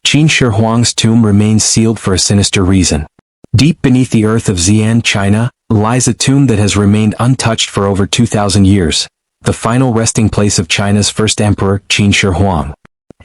Qin Shi Huang's tomb remains sealed for a sinister reason. Deep beneath the earth of Xi'an, China, lies a tomb that has remained untouched for over 2,000 years, the final resting place of China's first emperor, Qin Shi Huang.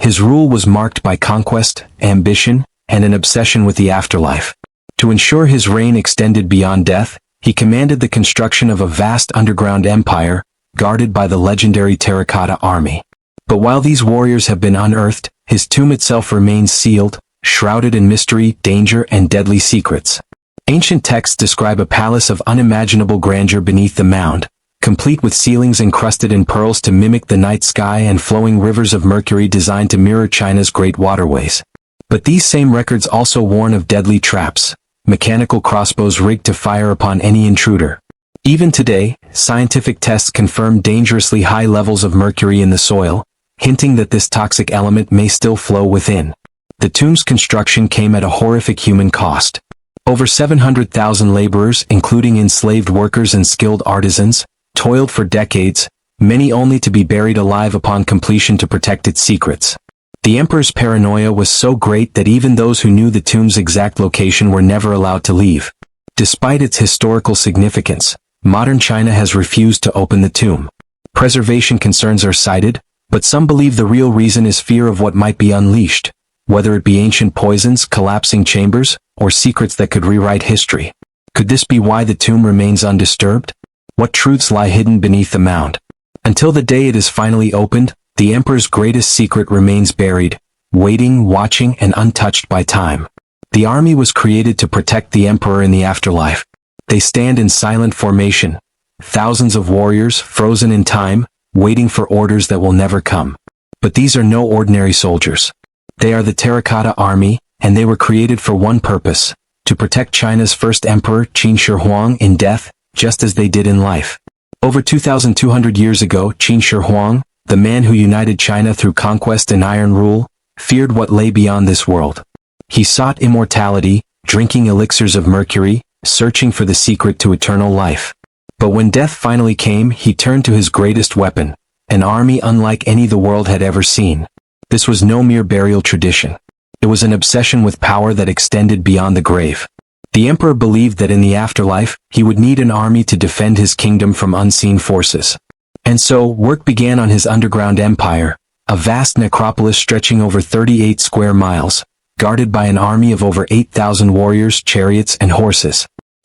His rule was marked by conquest, ambition, and an obsession with the afterlife. To ensure his reign extended beyond death, he commanded the construction of a vast underground empire, guarded by the legendary Terracotta Army. But while these warriors have been unearthed, his tomb itself remains sealed, shrouded in mystery, danger, and deadly secrets. Ancient texts describe a palace of unimaginable grandeur beneath the mound, complete with ceilings encrusted in pearls to mimic the night sky and flowing rivers of mercury designed to mirror China's great waterways. But these same records also warn of deadly traps, mechanical crossbows rigged to fire upon any intruder. Even today, scientific tests confirm dangerously high levels of mercury in the soil, hinting that this toxic element may still flow within. The tomb's construction came at a horrific human cost. Over 700,000 laborers, including enslaved workers and skilled artisans, toiled for decades, many only to be buried alive upon completion to protect its secrets. The emperor's paranoia was so great that even those who knew the tomb's exact location were never allowed to leave. Despite its historical significance, modern China has refused to open the tomb. Preservation concerns are cited, but some believe the real reason is fear of what might be unleashed, whether it be ancient poisons, collapsing chambers, or secrets that could rewrite history. Could this be why the tomb remains undisturbed? What truths lie hidden beneath the mound? Until the day it is finally opened, the emperor's greatest secret remains buried, waiting, watching, and untouched by time. The army was created to protect the emperor in the afterlife. They stand in silent formation, thousands of warriors frozen in time, waiting for orders that will never come. But these are no ordinary soldiers. They are the Terracotta Army, and they were created for one purpose: to protect China's first emperor, Qin Shi Huang, in death, just as they did in life. Over 2,200 years ago, Qin Shi Huang, the man who united China through conquest and iron rule, feared what lay beyond this world. He sought immortality, drinking elixirs of mercury, searching for the secret to eternal life. But when death finally came, he turned to his greatest weapon, an army unlike any the world had ever seen. This was no mere burial tradition. It was an obsession with power that extended beyond the grave. The emperor believed that in the afterlife, he would need an army to defend his kingdom from unseen forces. And so, work began on his underground empire, a vast necropolis stretching over 38 square miles, guarded by an army of over 8,000 warriors, chariots, and horses.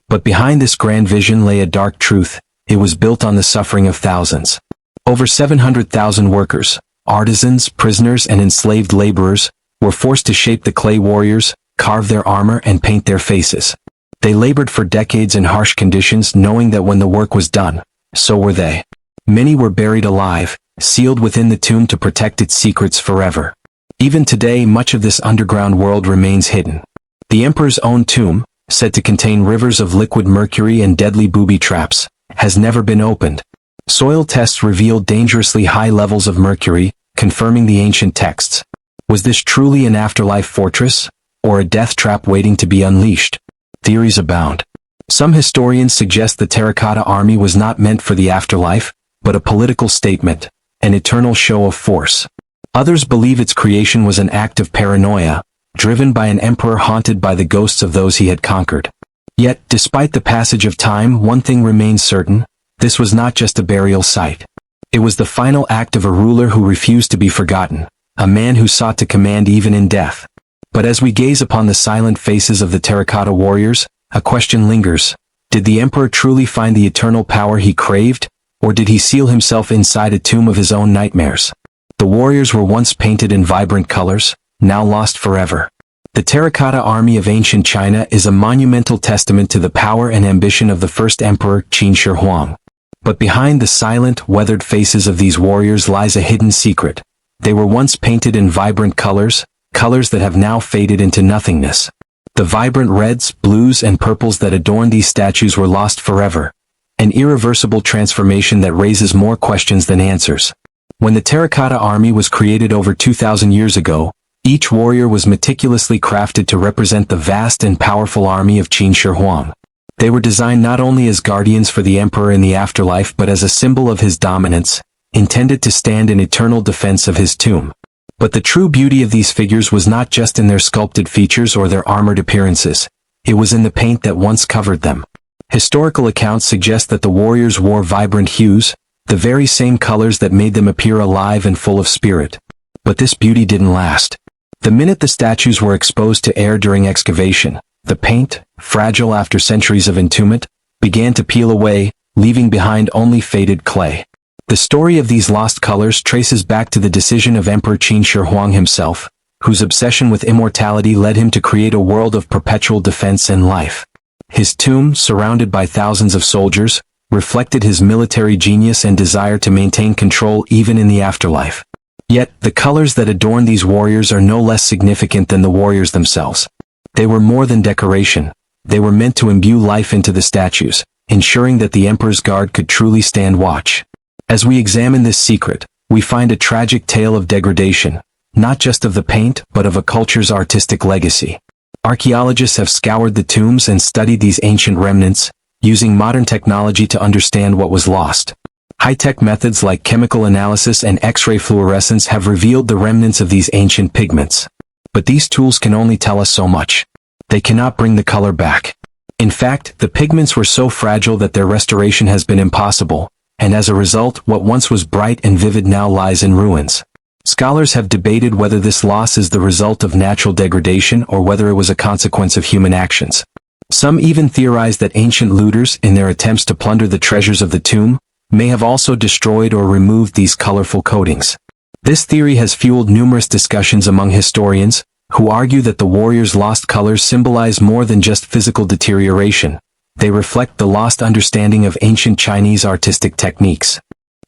But behind this grand vision lay a dark truth: it was built on the suffering of thousands. Over 700,000 workers, artisans, prisoners, and enslaved laborers were forced to shape the clay warriors, carve their armor, and paint their faces. They labored for decades in harsh conditions, knowing that when the work was done, so were they. Many were buried alive, sealed within the tomb to protect its secrets forever. Even today, much of this underground world remains hidden. The emperor's own tomb, said to contain rivers of liquid mercury and deadly booby traps, has never been opened. Soil tests revealed dangerously high levels of mercury, confirming the ancient texts. Was this truly an afterlife fortress, or a death trap waiting to be unleashed? Theories abound. Some historians suggest the Terracotta Army was not meant for the afterlife, but a political statement, an eternal show of force. Others believe its creation was an act of paranoia, driven by an emperor haunted by the ghosts of those he had conquered. Yet, despite the passage of time, one thing remains certain: this was not just a burial site. It was the final act of a ruler who refused to be forgotten, a man who sought to command even in death. But as we gaze upon the silent faces of the Terracotta Warriors, a question lingers: did the emperor truly find the eternal power he craved, or did he seal himself inside a tomb of his own nightmares? The warriors were once painted in vibrant colors, now lost forever. The Terracotta Army of ancient China is a monumental testament to the power and ambition of the first emperor, Qin Shi Huang. But behind the silent, weathered faces of these warriors lies a hidden secret. They were once painted in vibrant colors, colors that have now faded into nothingness. The vibrant reds, blues, and purples that adorn these statues were lost forever. An irreversible transformation that raises more questions than answers. When the Terracotta Army was created over 2,000 years ago, each warrior was meticulously crafted to represent the vast and powerful army of Qin Shi Huang. They were designed not only as guardians for the emperor in the afterlife but as a symbol of his dominance, intended to stand in eternal defense of his tomb. But the true beauty of these figures was not just in their sculpted features or their armored appearances. It was in the paint that once covered them. Historical accounts suggest that the warriors wore vibrant hues, the very same colors that made them appear alive and full of spirit. But this beauty didn't last. The minute the statues were exposed to air during excavation, the paint, fragile after centuries of entombment, began to peel away, leaving behind only faded clay. The story of these lost colors traces back to the decision of Emperor Qin Shi Huang himself, whose obsession with immortality led him to create a world of perpetual defense and life. His tomb, surrounded by thousands of soldiers, reflected his military genius and desire to maintain control even in the afterlife. Yet, the colors that adorn these warriors are no less significant than the warriors themselves. They were more than decoration. They were meant to imbue life into the statues, ensuring that the emperor's guard could truly stand watch. As we examine this secret, we find a tragic tale of degradation, not just of the paint but of a culture's artistic legacy. Archaeologists have scoured the tombs and studied these ancient remnants, using modern technology to understand what was lost. High-tech methods like chemical analysis and X-ray fluorescence have revealed the remnants of these ancient pigments. But these tools can only tell us so much. They cannot bring the color back. In fact, the pigments were so fragile that their restoration has been impossible, and as a result, what once was bright and vivid now lies in ruins. Scholars have debated whether this loss is the result of natural degradation or whether it was a consequence of human actions. Some even theorize that ancient looters, in their attempts to plunder the treasures of the tomb, may have also destroyed or removed these colorful coatings. This theory has fueled numerous discussions among historians, who argue that the warriors' lost colors symbolize more than just physical deterioration. They reflect the lost understanding of ancient Chinese artistic techniques.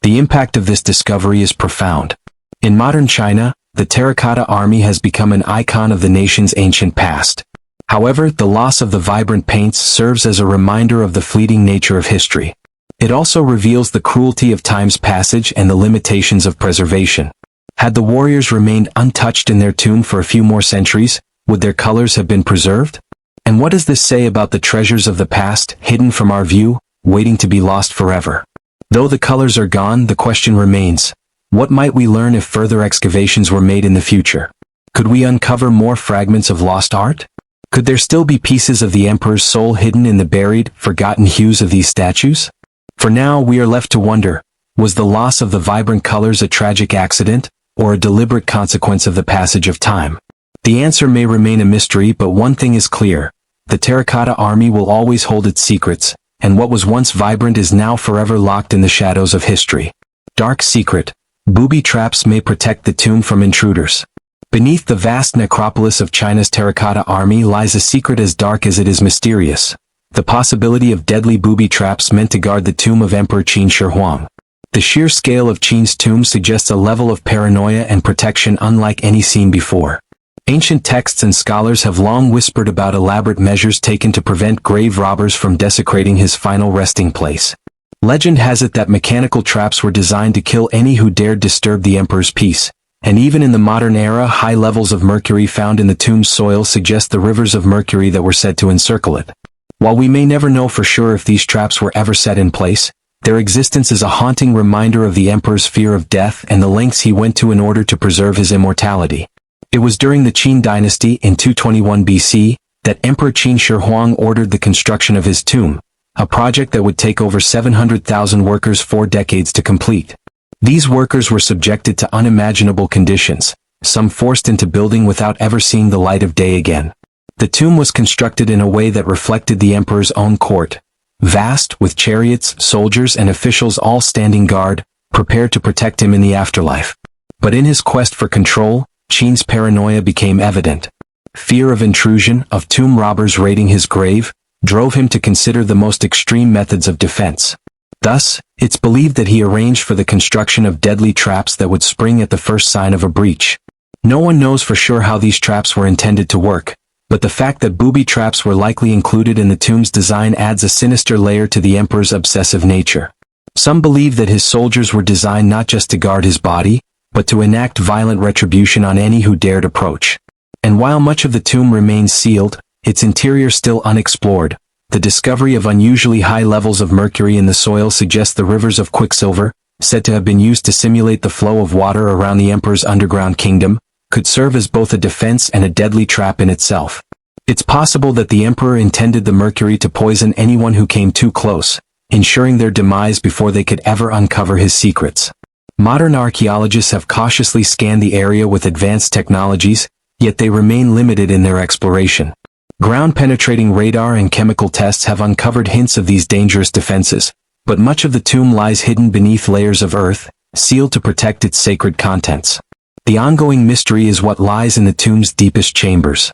The impact of this discovery is profound. In modern China, the Terracotta Army has become an icon of the nation's ancient past. However, the loss of the vibrant paints serves as a reminder of the fleeting nature of history. It also reveals the cruelty of time's passage and the limitations of preservation. Had the warriors remained untouched in their tomb for a few more centuries, would their colors have been preserved? And what does this say about the treasures of the past, hidden from our view, waiting to be lost forever? Though the colors are gone, the question remains: what might we learn if further excavations were made in the future? Could we uncover more fragments of lost art? Could there still be pieces of the emperor's soul hidden in the buried, forgotten hues of these statues? For now, we are left to wonder, was the loss of the vibrant colors a tragic accident, or a deliberate consequence of the passage of time? The answer may remain a mystery, but one thing is clear: the Terracotta Army will always hold its secrets, and what was once vibrant is now forever locked in the shadows of history. Dark secret: booby traps may protect the tomb from intruders. Beneath the vast necropolis of China's Terracotta Army lies a secret as dark as it is mysterious: the possibility of deadly booby traps meant to guard the tomb of Emperor Qin Shi Huang. The sheer scale of Qin's tomb suggests a level of paranoia and protection unlike any seen before. Ancient texts and scholars have long whispered about elaborate measures taken to prevent grave robbers from desecrating his final resting place. Legend has it that mechanical traps were designed to kill any who dared disturb the emperor's peace, and even in the modern era, high levels of mercury found in the tomb's soil suggest the rivers of mercury that were said to encircle it. While we may never know for sure if these traps were ever set in place, their existence is a haunting reminder of the emperor's fear of death and the lengths he went to in order to preserve his immortality. It was during the Qin dynasty in 221 BC that Emperor Qin Shi Huang ordered the construction of his tomb, a project that would take over 700,000 workers 4 decades to complete. These workers were subjected to unimaginable conditions, some forced into building without ever seeing the light of day again. The tomb was constructed in a way that reflected the emperor's own court, vast, with chariots, soldiers, and officials all standing guard, prepared to protect him in the afterlife. But in his quest for control, Qin's paranoia became evident. Fear of intrusion, of tomb robbers raiding his grave, drove him to consider the most extreme methods of defense. Thus, it's believed that he arranged for the construction of deadly traps that would spring at the first sign of a breach. No one knows for sure how these traps were intended to work, but the fact that booby traps were likely included in the tomb's design adds a sinister layer to the emperor's obsessive nature. Some believe that his soldiers were designed not just to guard his body, but to enact violent retribution on any who dared approach. And while much of the tomb remains sealed, its interior still unexplored, the discovery of unusually high levels of mercury in the soil suggests the rivers of quicksilver, said to have been used to simulate the flow of water around the emperor's underground kingdom, could serve as both a defense and a deadly trap in itself. It's possible that the emperor intended the mercury to poison anyone who came too close, ensuring their demise before they could ever uncover his secrets. Modern archaeologists have cautiously scanned the area with advanced technologies, yet they remain limited in their exploration. Ground-penetrating radar and chemical tests have uncovered hints of these dangerous defenses, but much of the tomb lies hidden beneath layers of earth, sealed to protect its sacred contents. The ongoing mystery is what lies in the tomb's deepest chambers.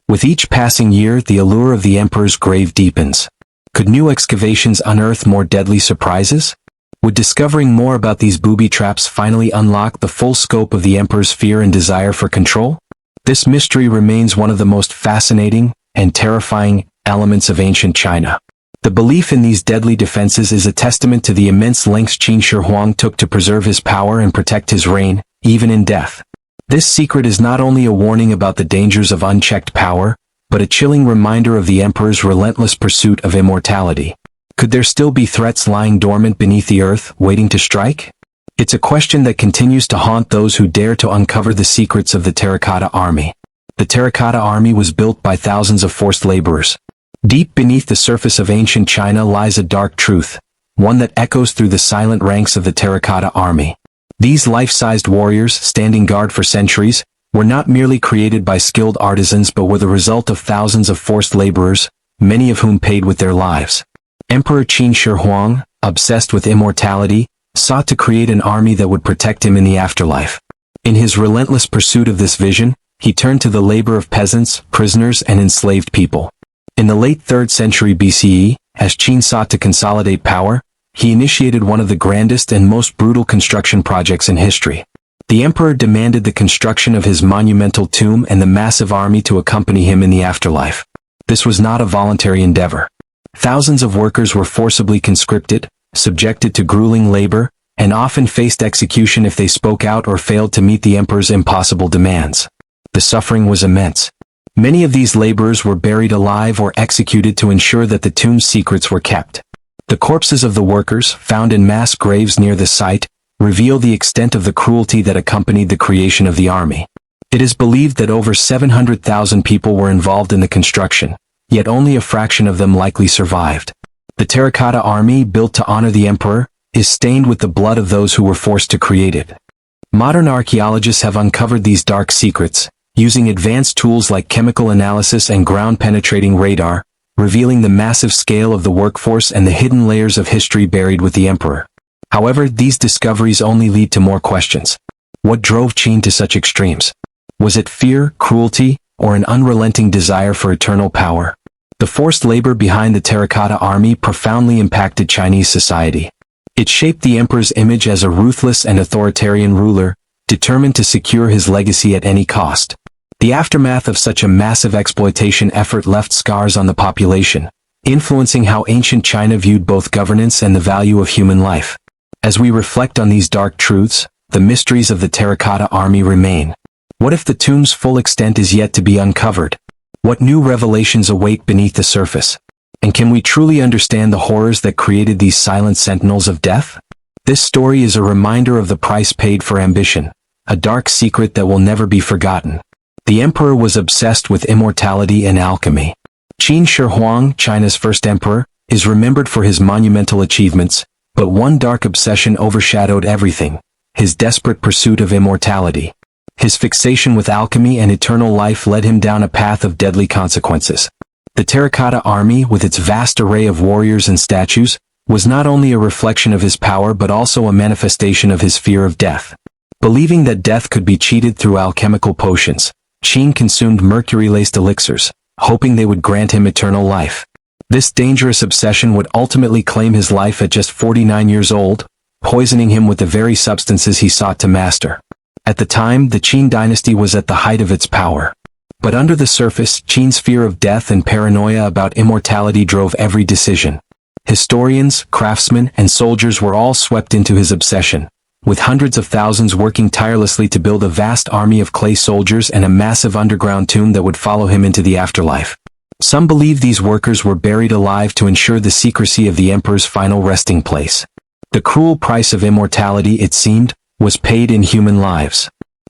With each passing year, the allure of the emperor's grave deepens. Could new excavations unearth more deadly surprises? Would discovering more about these booby traps finally unlock the full scope of the emperor's fear and desire for control? This mystery remains one of the most fascinating and terrifying elements of ancient China. The belief in these deadly defenses is a testament to the immense lengths Qin Shi Huang took to preserve his power and protect his reign, even in death. This secret is not only a warning about the dangers of unchecked power, but a chilling reminder of the emperor's relentless pursuit of immortality. Could there still be threats lying dormant beneath the earth, waiting to strike? It's a question that continues to haunt those who dare to uncover the secrets of the Terracotta Army. The Terracotta Army was built by thousands of forced laborers. Deep beneath the surface of ancient China lies a dark truth, one that echoes through the silent ranks of the Terracotta Army. These life-sized warriors, standing guard for centuries, were not merely created by skilled artisans but were the result of thousands of forced laborers, many of whom paid with their lives. Emperor Qin Shi Huang, obsessed with immortality, sought to create an army that would protect him in the afterlife. In his relentless pursuit of this vision, he turned to the labor of peasants, prisoners, and enslaved people. In the late 3rd century BCE, as Qin sought to consolidate power, he initiated one of the grandest and most brutal construction projects in history. The emperor demanded the construction of his monumental tomb and the massive army to accompany him in the afterlife. This was not a voluntary endeavor. Thousands of workers were forcibly conscripted, subjected to grueling labor, and often faced execution if they spoke out or failed to meet the emperor's impossible demands. The suffering was immense. Many of these laborers were buried alive or executed to ensure that the tomb's secrets were kept. The corpses of the workers, found in mass graves near the site, reveal the extent of the cruelty that accompanied the creation of the army. It is believed that over 700,000 people were involved in the construction, yet only a fraction of them likely survived. The Terracotta Army, built to honor the emperor, is stained with the blood of those who were forced to create it. Modern archaeologists have uncovered these dark secrets, using advanced tools like chemical analysis and ground-penetrating radar, revealing the massive scale of the workforce and the hidden layers of history buried with the emperor. However, these discoveries only lead to more questions. What drove Qin to such extremes? Was it fear, cruelty, or an unrelenting desire for eternal power? The forced labor behind the Terracotta Army profoundly impacted Chinese society. It shaped the emperor's image as a ruthless and authoritarian ruler, determined to secure his legacy at any cost. The aftermath of such a massive exploitation effort left scars on the population, influencing how ancient China viewed both governance and the value of human life. As we reflect on these dark truths, the mysteries of the Terracotta Army remain. What if the tomb's full extent is yet to be uncovered? What new revelations await beneath the surface? And can we truly understand the horrors that created these silent sentinels of death? This story is a reminder of the price paid for ambition, a dark secret that will never be forgotten. The emperor was obsessed with immortality and alchemy. Qin Shi Huang, China's first emperor, is remembered for his monumental achievements, but one dark obsession overshadowed everything: his desperate pursuit of immortality. His fixation with alchemy and eternal life led him down a path of deadly consequences. The Terracotta Army, with its vast array of warriors and statues, was not only a reflection of his power but also a manifestation of his fear of death. Believing that death could be cheated through alchemical potions, Qin consumed mercury-laced elixirs, hoping they would grant him eternal life. This dangerous obsession would ultimately claim his life at just 49 years old, poisoning him with the very substances he sought to master. At the time, the Qin dynasty was at the height of its power. But under the surface, Qin's fear of death and paranoia about immortality drove every decision. Historians, craftsmen, and soldiers were all swept into his obsession, with hundreds of thousands working tirelessly to build a vast army of clay soldiers and a massive underground tomb that would follow him into the afterlife. Some believe these workers were buried alive to ensure the secrecy of the emperor's final resting place. The cruel price of immortality, it seemed, was paid in human lives.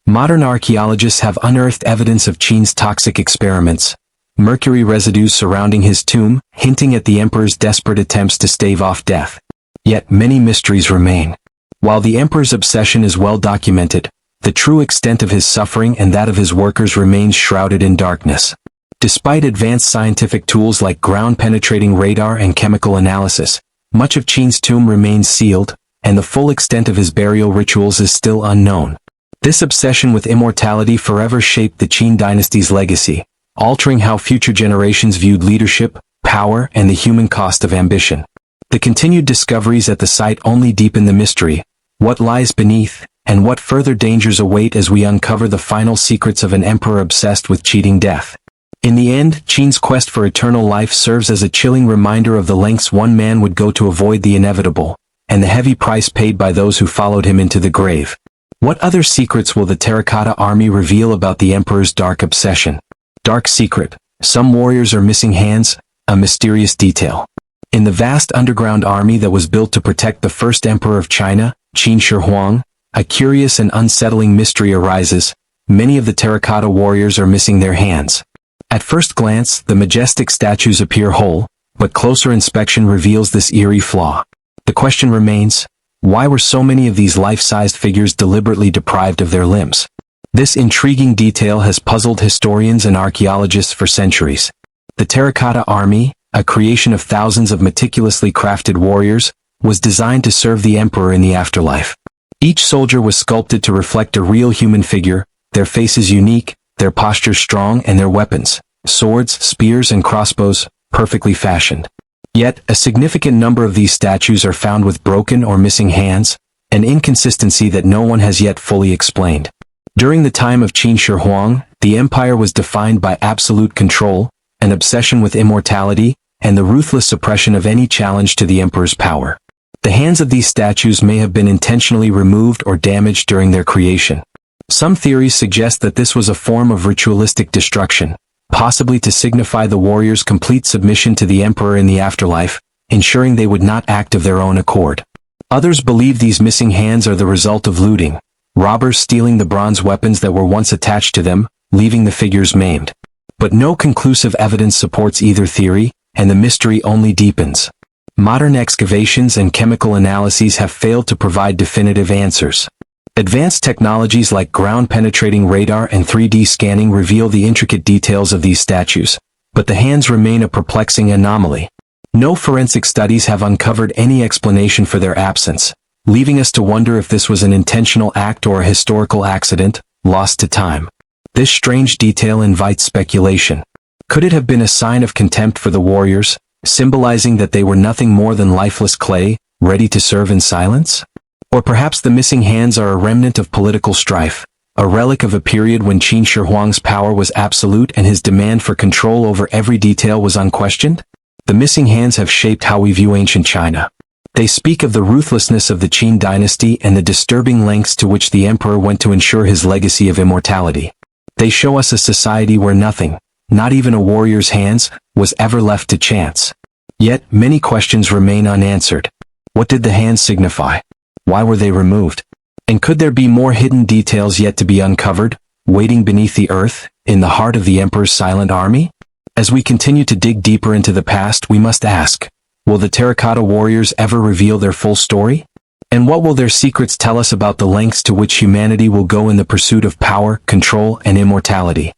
Modern archaeologists have unearthed evidence of Qin's toxic experiments, mercury residues surrounding his tomb, hinting at the emperor's desperate attempts to stave off death. Yet many mysteries remain. While the emperor's obsession is well documented, the true extent of his suffering and that of his workers remains shrouded in darkness. Despite advanced scientific tools like ground-penetrating radar and chemical analysis, much of Qin's tomb remains sealed, and the full extent of his burial rituals is still unknown. This obsession with immortality forever shaped the Qin dynasty's legacy, altering how future generations viewed leadership, power, and the human cost of ambition. The continued discoveries at the site only deepen the mystery, what lies beneath, and what further dangers await as we uncover the final secrets of an emperor obsessed with cheating death. In the end, Qin's quest for eternal life serves as a chilling reminder of the lengths one man would go to avoid the inevitable, and the heavy price paid by those who followed him into the grave. What other secrets will the Terracotta Army reveal about the emperor's dark obsession? Dark secret: some warriors are missing hands, a mysterious detail. In the vast underground army that was built to protect the first emperor of China, Qin Shi Huang, a curious and unsettling mystery arises. Many of the Terracotta Warriors are missing their hands. At first glance, the majestic statues appear whole, but closer inspection reveals this eerie flaw. The question remains, why were so many of these life-sized figures deliberately deprived of their limbs? This intriguing detail has puzzled historians and archaeologists for centuries. The Terracotta Army, a creation of thousands of meticulously crafted warriors, was designed to serve the emperor in the afterlife. Each soldier was sculpted to reflect a real human figure, their faces unique, their postures strong, and their weapons, swords, spears, and crossbows, perfectly fashioned. Yet, a significant number of these statues are found with broken or missing hands, an inconsistency that no one has yet fully explained. During the time of Qin Shi Huang, the empire was defined by absolute control, an obsession with immortality, and the ruthless suppression of any challenge to the emperor's power. The hands of these statues may have been intentionally removed or damaged during their creation. Some theories suggest that this was a form of ritualistic destruction, possibly to signify the warriors' complete submission to the emperor in the afterlife, ensuring they would not act of their own accord. Others believe these missing hands are the result of looting, robbers stealing the bronze weapons that were once attached to them, leaving the figures maimed. But no conclusive evidence supports either theory, and the mystery only deepens. Modern excavations and chemical analyses have failed to provide definitive answers. Advanced technologies like ground-penetrating radar and 3D scanning reveal the intricate details of these statues, but the hands remain a perplexing anomaly. No forensic studies have uncovered any explanation for their absence, leaving us to wonder if this was an intentional act or a historical accident, lost to time. This strange detail invites speculation. Could it have been a sign of contempt for the warriors, symbolizing that they were nothing more than lifeless clay, ready to serve in silence? Or perhaps the missing hands are a remnant of political strife, a relic of a period when Qin Shi Huang's power was absolute and his demand for control over every detail was unquestioned? The missing hands have shaped how we view ancient China. They speak of the ruthlessness of the Qin dynasty and the disturbing lengths to which the emperor went to ensure his legacy of immortality. They show us a society where nothing, not even a warrior's hands, was ever left to chance. Yet, many questions remain unanswered. What did the hands signify? Why were they removed? And could there be more hidden details yet to be uncovered, waiting beneath the earth, in the heart of the emperor's silent army? As we continue to dig deeper into the past, we must ask, will the Terracotta Warriors ever reveal their full story? And what will their secrets tell us about the lengths to which humanity will go in the pursuit of power, control, and immortality?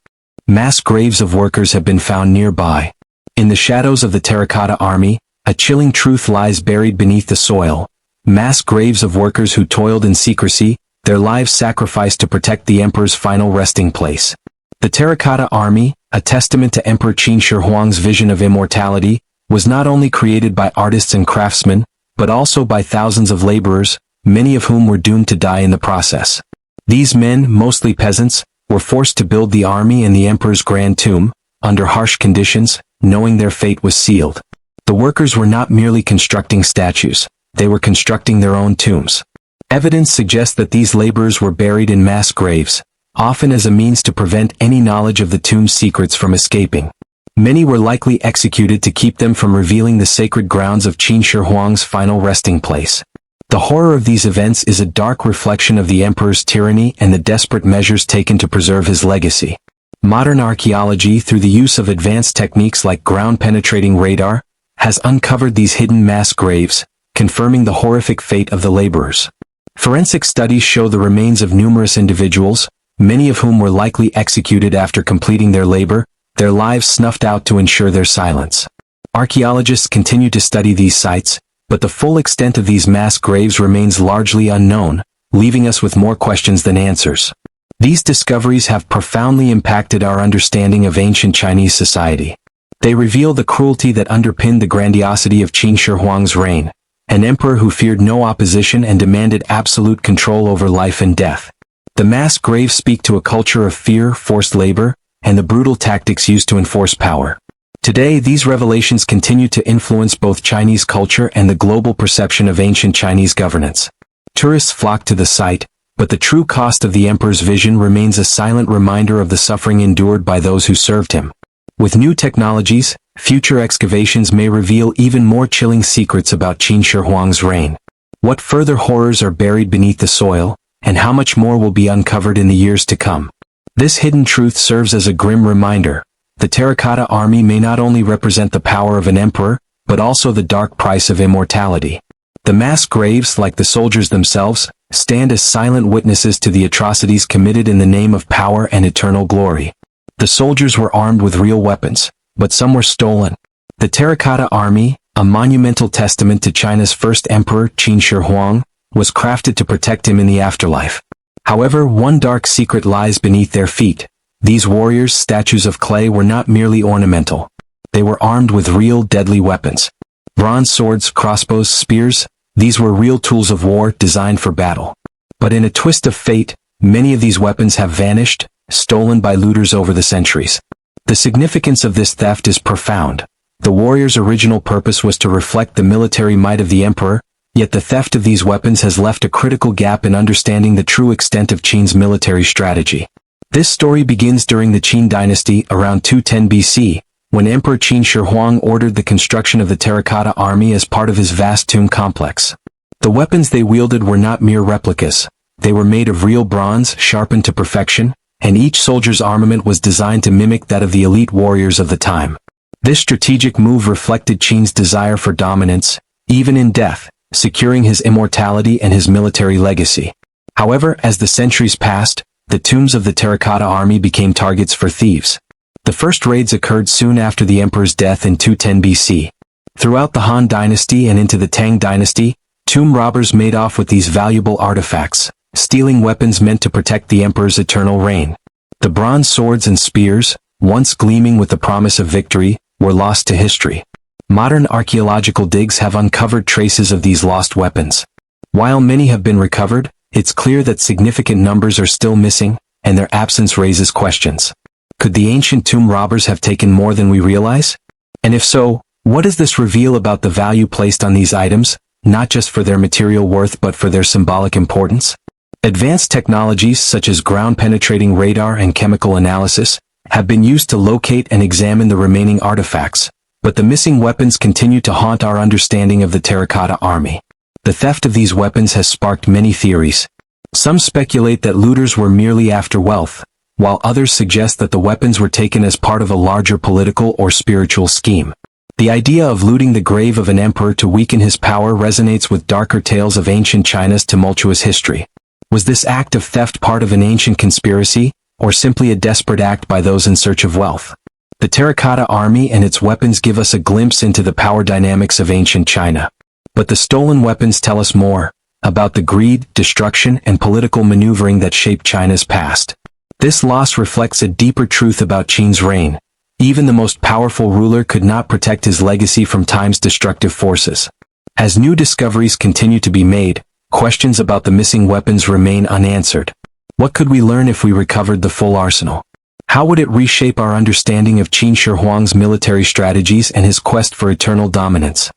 Mass graves of workers have been found nearby. In the shadows of the Terracotta Army, a chilling truth lies buried beneath the soil. Mass graves of workers who toiled in secrecy, their lives sacrificed to protect the emperor's final resting place. The Terracotta Army, a testament to Emperor Qin Shi Huang's vision of immortality, was not only created by artists and craftsmen, but also by thousands of laborers, many of whom were doomed to die in the process. These men, mostly peasants, were forced to build the army and the emperor's grand tomb, under harsh conditions, knowing their fate was sealed. The workers were not merely constructing statues, they were constructing their own tombs. Evidence suggests that these laborers were buried in mass graves, often as a means to prevent any knowledge of the tomb's secrets from escaping. Many were likely executed to keep them from revealing the sacred grounds of Qin Shi Huang's final resting place. The horror of these events is a dark reflection of the emperor's tyranny and the desperate measures taken to preserve his legacy. Modern archaeology, through the use of advanced techniques like ground-penetrating radar, has uncovered these hidden mass graves, confirming the horrific fate of the laborers. Forensic studies show the remains of numerous individuals, many of whom were likely executed after completing their labor, their lives snuffed out to ensure their silence. Archaeologists continue to study these sites, but the full extent of these mass graves remains largely unknown, leaving us with more questions than answers. These discoveries have profoundly impacted our understanding of ancient Chinese society. They reveal the cruelty that underpinned the grandiosity of Qin Shi Huang's reign, an emperor who feared no opposition and demanded absolute control over life and death. The mass graves speak to a culture of fear, forced labor, and the brutal tactics used to enforce power. Today, these revelations continue to influence both Chinese culture and the global perception of ancient Chinese governance. Tourists flock to the site, but the true cost of the emperor's vision remains a silent reminder of the suffering endured by those who served him. With new technologies, future excavations may reveal even more chilling secrets about Qin Shi Huang's reign. What further horrors are buried beneath the soil, and how much more will be uncovered in the years to come? This hidden truth serves as a grim reminder. The Terracotta Army may not only represent the power of an emperor, but also the dark price of immortality. The mass graves, like the soldiers themselves, stand as silent witnesses to the atrocities committed in the name of power and eternal glory. The soldiers were armed with real weapons, but some were stolen. The Terracotta Army, a monumental testament to China's first emperor, Qin Shi Huang, was crafted to protect him in the afterlife. However, one dark secret lies beneath their feet. These warriors, statues of clay, were not merely ornamental. They were armed with real deadly weapons. Bronze swords, crossbows, spears, these were real tools of war designed for battle. But in a twist of fate, many of these weapons have vanished, stolen by looters over the centuries. The significance of this theft is profound. The warriors' original purpose was to reflect the military might of the emperor, yet the theft of these weapons has left a critical gap in understanding the true extent of Qin's military strategy. This story begins during the Qin dynasty around 210 BC, when Emperor Qin Shi Huang ordered the construction of the Terracotta Army as part of his vast tomb complex. The weapons they wielded were not mere replicas. They were made of real bronze, sharpened to perfection, and each soldier's armament was designed to mimic that of the elite warriors of the time. This strategic move reflected Qin's desire for dominance, even in death, securing his immortality and his military legacy. However, as the centuries passed, the tombs of the Terracotta Army became targets for thieves. The first raids occurred soon after the emperor's death in 210 BC. Throughout the Han dynasty and into the Tang dynasty, tomb robbers made off with these valuable artifacts, stealing weapons meant to protect the emperor's eternal reign. The bronze swords and spears, once gleaming with the promise of victory, were lost to history. Modern archaeological digs have uncovered traces of these lost weapons. While many have been recovered, it's clear that significant numbers are still missing, and their absence raises questions. Could the ancient tomb robbers have taken more than we realize? And if so, what does this reveal about the value placed on these items, not just for their material worth but for their symbolic importance? Advanced technologies such as ground-penetrating radar and chemical analysis have been used to locate and examine the remaining artifacts, but the missing weapons continue to haunt our understanding of the Terracotta Army. The theft of these weapons has sparked many theories. Some speculate that looters were merely after wealth, while others suggest that the weapons were taken as part of a larger political or spiritual scheme. The idea of looting the grave of an emperor to weaken his power resonates with darker tales of ancient China's tumultuous history. Was this act of theft part of an ancient conspiracy, or simply a desperate act by those in search of wealth? The Terracotta Army and its weapons give us a glimpse into the power dynamics of ancient China. But the stolen weapons tell us more about the greed, destruction, and political maneuvering that shaped China's past. This loss reflects a deeper truth about Qin's reign. Even the most powerful ruler could not protect his legacy from time's destructive forces. As new discoveries continue to be made, questions about the missing weapons remain unanswered. What could we learn if we recovered the full arsenal? How would it reshape our understanding of Qin Shi Huang's military strategies and his quest for eternal dominance?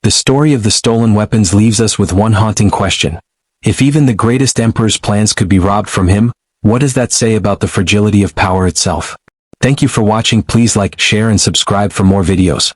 The story of the stolen weapons leaves us with one haunting question. If even the greatest emperor's plans could be robbed from him, what does that say about the fragility of power itself? Thank you for watching. Please like, share, and subscribe for more videos.